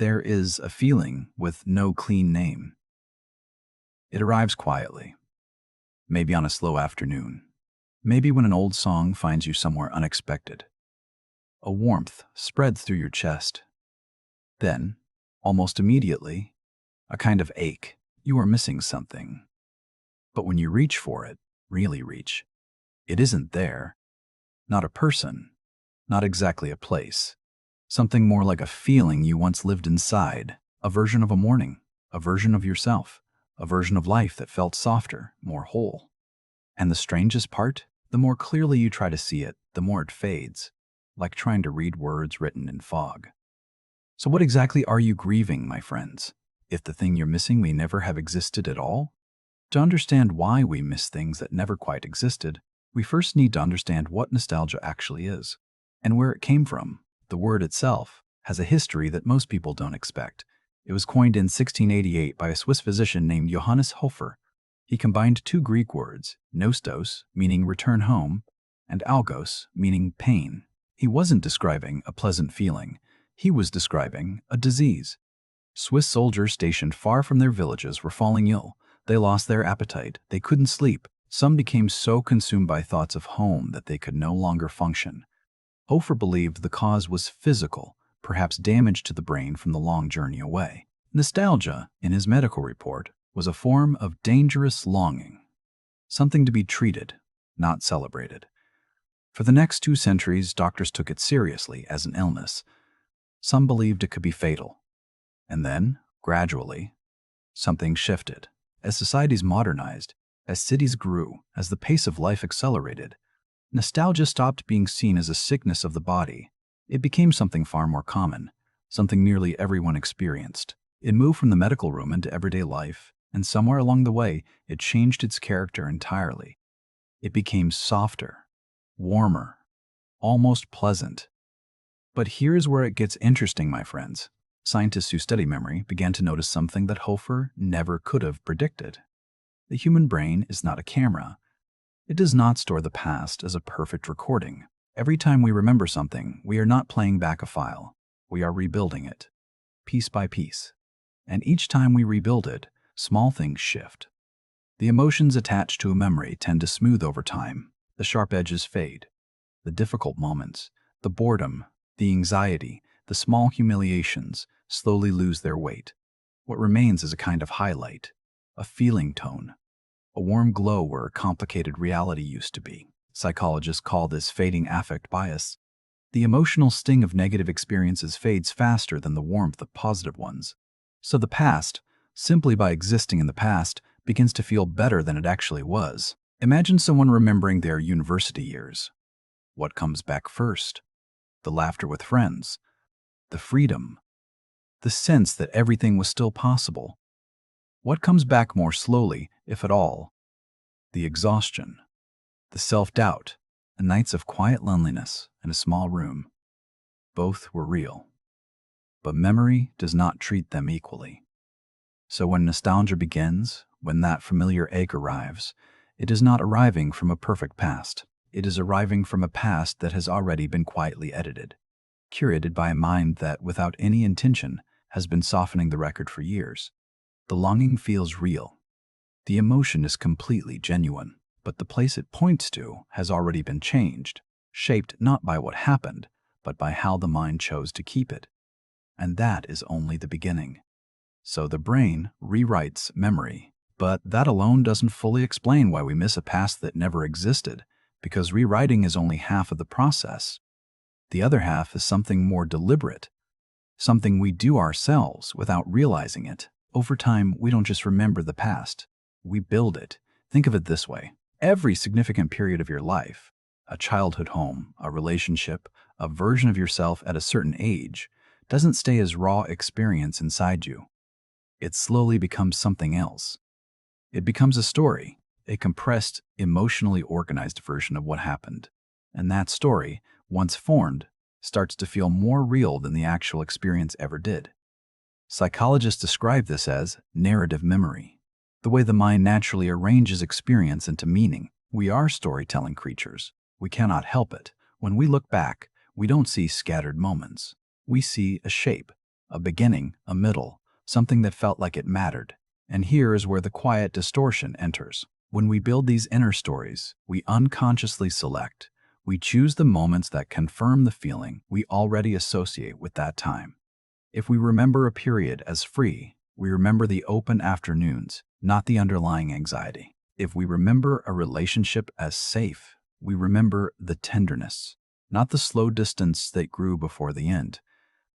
there is a feeling with no clean name. It arrives quietly, maybe on a slow afternoon, maybe when an old song finds you somewhere unexpected. A warmth spreads through your chest. Then, almost immediately, a kind of ache. You are missing something. But when you reach for it, really reach, it isn't there. Not a person, not exactly a place. Something more like a feeling you once lived inside, a version of a morning, a version of yourself, a version of life that felt softer, more whole. And the strangest part, the more clearly you try to see it, the more it fades, like trying to read words written in fog. So what exactly are you grieving, my friends? If the thing you're missing may never have existed at all? To understand why we miss things that never quite existed, we first need to understand what nostalgia actually is, and where it came from. The word itself has a history that most people don't expect. It was coined in 1688 by a Swiss physician named Johannes Hofer. He combined two Greek words, nostos, meaning return home, and algos, meaning pain. He wasn't describing a pleasant feeling. He was describing a disease. Swiss soldiers stationed far from their villages were falling ill. They lost their appetite. They couldn't sleep. Some became so consumed by thoughts of home that they could no longer function. Hofer believed the cause was physical, perhaps damage to the brain from the long journey away. Nostalgia, in his medical report, was a form of dangerous longing, something to be treated, not celebrated. For the next 2 centuries, doctors took it seriously as an illness. Some believed it could be fatal. And then, gradually, something shifted. As societies modernized, as cities grew, as the pace of life accelerated, nostalgia stopped being seen as a sickness of the body. It became something far more common, something nearly everyone experienced. It moved from the medical room into everyday life, and somewhere along the way, it changed its character entirely. It became softer, warmer, almost pleasant. But here's where it gets interesting, my friends. Scientists who study memory began to notice something that Hofer never could have predicted. The human brain is not a camera. It does not store the past as a perfect recording. Every time we remember something, we are not playing back a file. We are rebuilding it, piece by piece. And each time we rebuild it, small things shift. The emotions attached to a memory tend to smooth over time. The sharp edges fade. The difficult moments, the boredom, the anxiety, the small humiliations slowly lose their weight. What remains is a kind of highlight, a feeling tone, a warm glow where a complicated reality used to be. Psychologists call this fading affect bias. The emotional sting of negative experiences fades faster than the warmth of positive ones. So the past, simply by existing in the past, begins to feel better than it actually was. Imagine someone remembering their university years. What comes back first? The laughter with friends, the freedom, the sense that everything was still possible. What comes back more slowly, if at all? The exhaustion, the self-doubt, the nights of quiet loneliness in a small room. Both were real, but memory does not treat them equally. So when nostalgia begins, when that familiar ache arrives, it is not arriving from a perfect past. It is arriving from a past that has already been quietly edited, curated by a mind that, without any intention, has been softening the record for years. The longing feels real. The emotion is completely genuine, but the place it points to has already been changed, shaped not by what happened, but by how the mind chose to keep it. And that is only the beginning. So the brain rewrites memory, but that alone doesn't fully explain why we miss a past that never existed, because rewriting is only half of the process. The other half is something more deliberate, something we do ourselves without realizing it. Over time, we don't just remember the past, we build it. Think of it this way. Every significant period of your life, a childhood home, a relationship, a version of yourself at a certain age, doesn't stay as raw experience inside you. It slowly becomes something else. It becomes a story, a compressed, emotionally organized version of what happened. And that story, once formed, starts to feel more real than the actual experience ever did. Psychologists describe this as narrative memory, the way the mind naturally arranges experience into meaning. We are storytelling creatures. We cannot help it. When we look back, we don't see scattered moments. We see a shape, a beginning, a middle, something that felt like it mattered. And here is where the quiet distortion enters. When we build these inner stories, we unconsciously select. We choose the moments that confirm the feeling we already associate with that time. If we remember a period as free, we remember the open afternoons, not the underlying anxiety. If we remember a relationship as safe, we remember the tenderness, not the slow distance that grew before the end.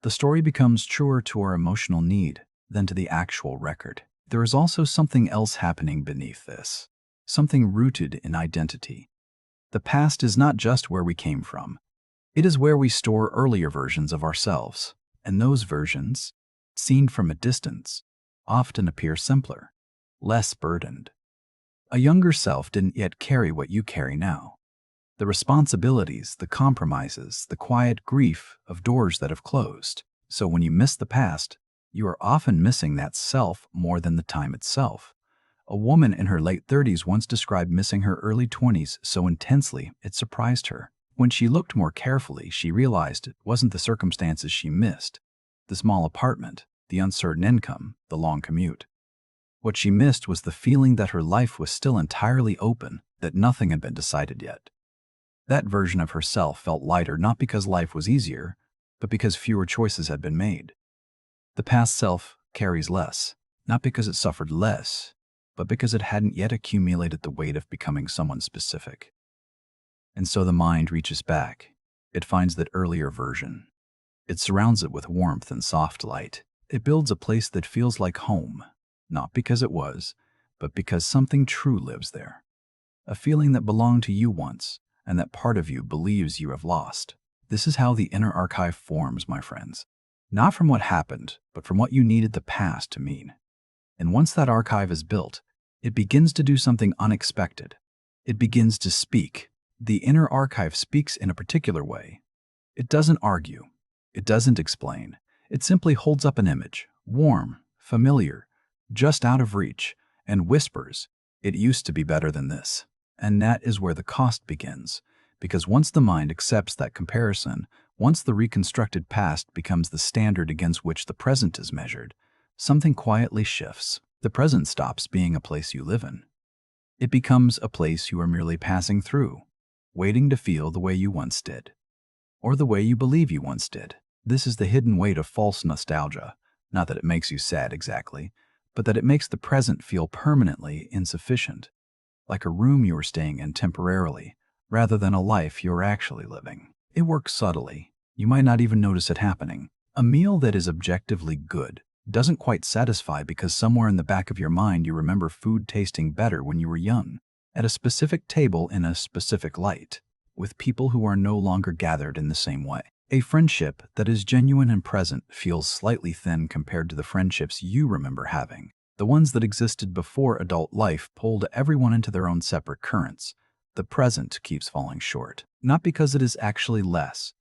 The story becomes truer to our emotional need than to the actual record. There is also something else happening beneath this, something rooted in identity. The past is not just where we came from. It is where we store earlier versions of ourselves, and those versions, seen from a distance, often appear simpler, less burdened. A younger self didn't yet carry what you carry now. The responsibilities, the compromises, the quiet grief of doors that have closed. So when you miss the past, you are often missing that self more than the time itself. A woman in her late 30s once described missing her early 20s so intensely it surprised her. When she looked more carefully, she realized it wasn't the circumstances she missed, the small apartment, the uncertain income, the long commute. What she missed was the feeling that her life was still entirely open, that nothing had been decided yet. That version of herself felt lighter not because life was easier, but because fewer choices had been made. The past self carries less, not because it suffered less, but because it hadn't yet accumulated the weight of becoming someone specific. And so the mind reaches back. It finds that earlier version. It surrounds it with warmth and soft light. It builds a place that feels like home, not because it was, but because something true lives there. A feeling that belonged to you once, and that part of you believes you have lost. This is how the inner archive forms, my friends. Not from what happened, but from what you needed the past to mean. And once that archive is built, it begins to do something unexpected. It begins to speak. The inner archive speaks in a particular way. It doesn't argue. It doesn't explain. It simply holds up an image, warm, familiar, just out of reach, and whispers, "It used to be better than this." And that is where the cost begins, because once the mind accepts that comparison, once the reconstructed past becomes the standard against which the present is measured, something quietly shifts. The present stops being a place you live in. It becomes a place you are merely passing through, waiting to feel the way you once did, or the way you believe you once did. This is the hidden weight of false nostalgia, not that it makes you sad exactly, but that it makes the present feel permanently insufficient, like a room you are staying in temporarily, rather than a life you are actually living. It works subtly. You might not even notice it happening. A meal that is objectively good doesn't quite satisfy because somewhere in the back of your mind you remember food tasting better when you were young, at a specific table in a specific light, with people who are no longer gathered in the same way. A friendship that is genuine and present feels slightly thin compared to the friendships you remember having, the ones that existed before adult life pulled everyone into their own separate currents. The present keeps falling short, not because it is actually less,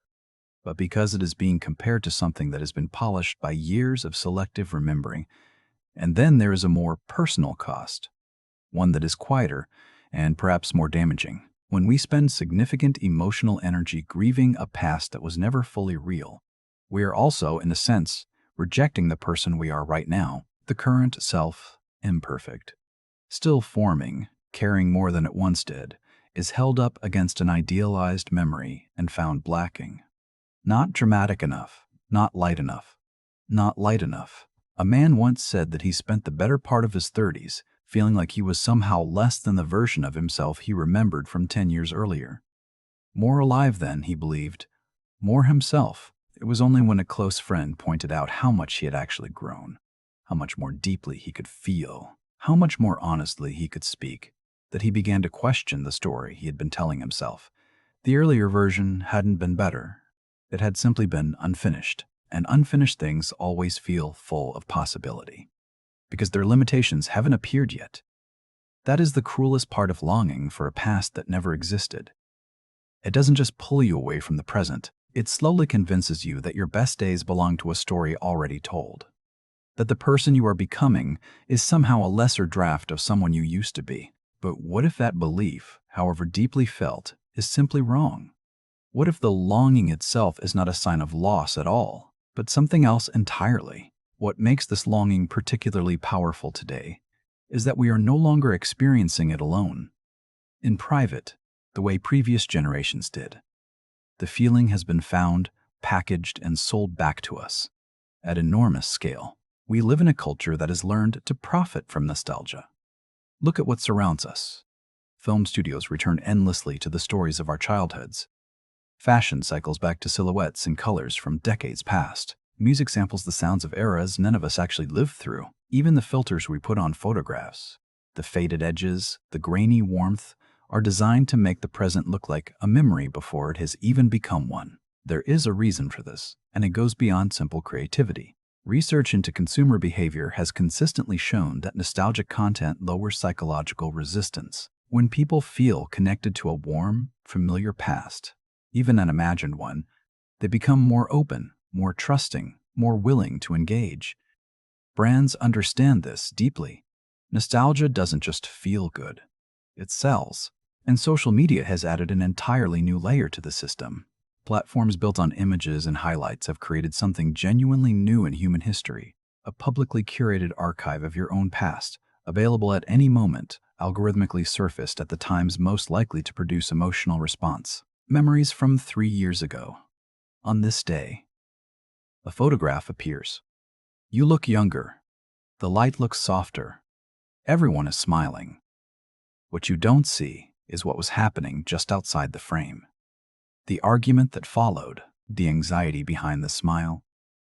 but because it is being compared to something that has been polished by years of selective remembering. And then there is a more personal cost, one that is quieter and perhaps more damaging. When we spend significant emotional energy grieving a past that was never fully real, we are also, in a sense, rejecting the person we are right now, the current self, imperfect, still forming, caring more than it once did, is held up against an idealized memory and found lacking. Not dramatic enough, not light enough, not light enough. A man once said that he spent the better part of his 30s feeling like he was somehow less than the version of himself he remembered from 10 years earlier. More alive then, he believed, more himself. It was only when a close friend pointed out how much he had actually grown, how much more deeply he could feel, how much more honestly he could speak, that he began to question the story he had been telling himself. The earlier version hadn't been better. It had simply been unfinished, and unfinished things always feel full of possibility, because their limitations haven't appeared yet. That is the cruelest part of longing for a past that never existed. It doesn't just pull you away from the present, it slowly convinces you that your best days belong to a story already told, that the person you are becoming is somehow a lesser draft of someone you used to be. But what if that belief, however deeply felt, is simply wrong? What if the longing itself is not a sign of loss at all, but something else entirely. What makes this longing particularly powerful today is that we are no longer experiencing it alone, in private, the way previous generations did. The feeling has been found, packaged, and sold back to us at enormous scale. We live in a culture that has learned to profit from nostalgia. Look at what surrounds us. Film studios return endlessly to the stories of our childhoods. Fashion cycles back to silhouettes and colors from decades past. Music samples the sounds of eras none of us actually lived through. Even the filters we put on photographs, the faded edges, the grainy warmth, are designed to make the present look like a memory before it has even become one. There is a reason for this, and it goes beyond simple creativity. Research into consumer behavior has consistently shown that nostalgic content lowers psychological resistance. When people feel connected to a warm, familiar past, even an imagined one, they become more open, more trusting, more willing to engage. Brands understand this deeply. Nostalgia doesn't just feel good, it sells. And social media has added an entirely new layer to the system. Platforms built on images and highlights have created something genuinely new in human history, a publicly curated archive of your own past, available at any moment, algorithmically surfaced at the times most likely to produce emotional response. Memories from 3 years ago. On this day, a photograph appears. You look younger. The light looks softer. Everyone is smiling. What you don't see is what was happening just outside the frame. The argument that followed, the anxiety behind the smile,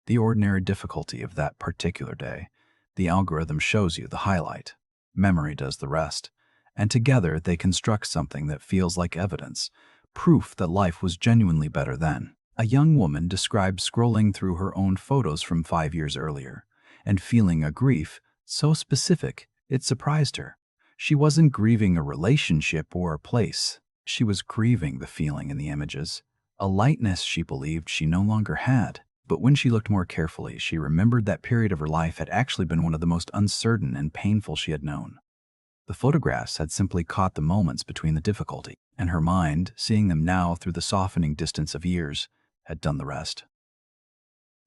the ordinary difficulty of that particular day. The algorithm shows you the highlight. Memory does the rest. And together they construct something that feels like evidence, proof that life was genuinely better then. A young woman described scrolling through her own photos from 5 years earlier and feeling a grief so specific it surprised her. She wasn't grieving a relationship or a place. She was grieving the feeling in the images, a lightness she believed she no longer had. But when she looked more carefully, she remembered that period of her life had actually been one of the most uncertain and painful she had known. The photographs had simply caught the moments between the difficulty, and her mind, seeing them now through the softening distance of years, had done the rest.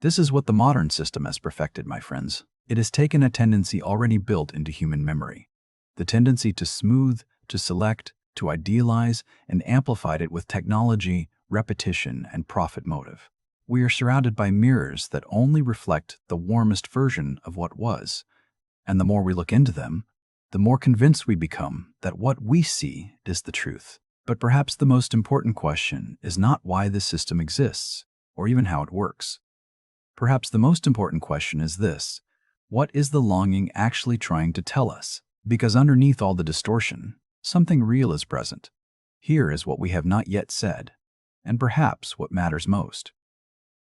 This is what the modern system has perfected, my friends. It has taken a tendency already built into human memory, the tendency to smooth, to select, to idealize, and amplified it with technology, repetition, and profit motive. We are surrounded by mirrors that only reflect the warmest version of what was, and the more we look into them, the more convinced we become that what we see is the truth. But perhaps the most important question is not why this system exists, or even how it works. Perhaps the most important question is this: what is the longing actually trying to tell us? Because underneath all the distortion, something real is present. Here is what we have not yet said, and perhaps what matters most.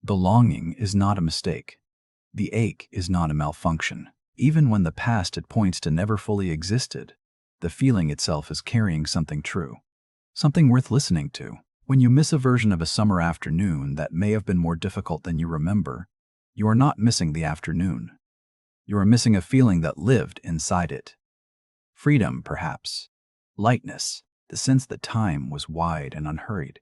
The longing is not a mistake. The ache is not a malfunction. Even when the past at points to never fully existed, the feeling itself is carrying something true, something worth listening to. When you miss a version of a summer afternoon that may have been more difficult than you remember, you are not missing the afternoon. You are missing a feeling that lived inside it. Freedom, perhaps. Lightness, the sense that time was wide and unhurried.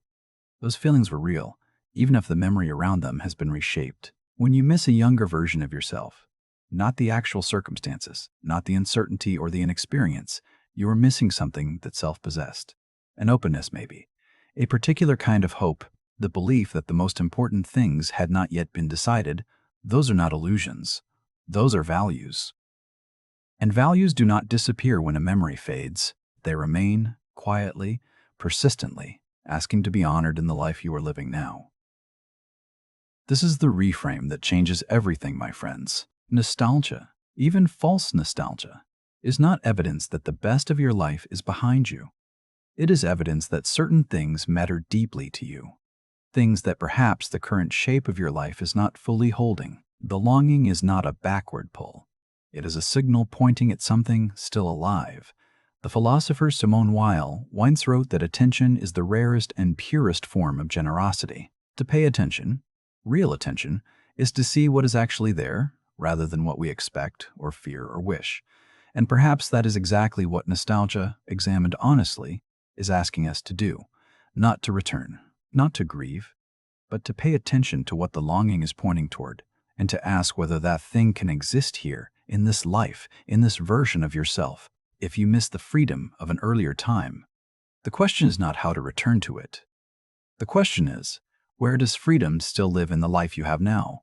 Those feelings were real, even if the memory around them has been reshaped. When you miss a younger version of yourself, not the actual circumstances, not the uncertainty or the inexperience, you are missing something that's self-possessed. An openness, maybe. A particular kind of hope, the belief that the most important things had not yet been decided. Those are not illusions. Those are values. And values do not disappear when a memory fades. They remain, quietly, persistently, asking to be honored in the life you are living now. This is the reframe that changes everything, my friends. Nostalgia, even false nostalgia, is not evidence that the best of your life is behind you. It is evidence that certain things matter deeply to you, things that perhaps the current shape of your life is not fully holding. The longing is not a backward pull. It is a signal pointing at something still alive. The philosopher Simone Weil once wrote that attention is the rarest and purest form of generosity. To pay attention, real attention, is to see what is actually there, rather than what we expect or fear or wish. And perhaps that is exactly what nostalgia, examined honestly, is asking us to do. Not to return, not to grieve, but to pay attention to what the longing is pointing toward, and to ask whether that thing can exist here, in this life, in this version of yourself. If you miss the freedom of an earlier time, the question is not how to return to it. The question is, where does freedom still live in the life you have now?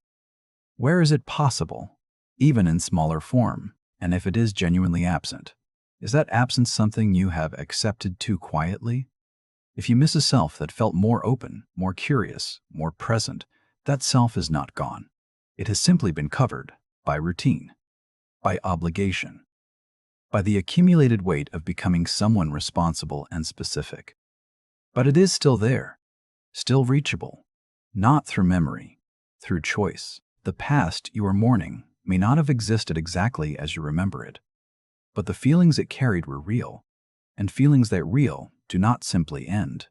Where is it possible, even in smaller form? And if it is genuinely absent, is that absence something you have accepted too quietly? If you miss a self that felt more open, more curious, more present, that self is not gone. It has simply been covered by routine, by obligation, by the accumulated weight of becoming someone responsible and specific. But it is still there, still reachable, not through memory, through choice. The past you are mourning may not have existed exactly as you remember it, but the feelings it carried were real, and feelings that real do not simply end.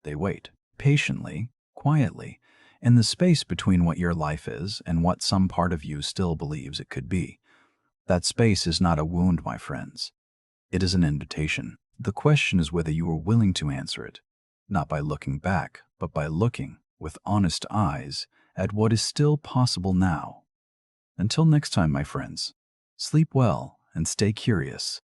They wait, patiently, quietly, in the space between what your life is and what some part of you still believes it could be. That space is not a wound, my friends. It is an invitation. The question is whether you are willing to answer it, not by looking back, but by looking with honest eyes at what is still possible now. Until next time, my friends, sleep well and stay curious.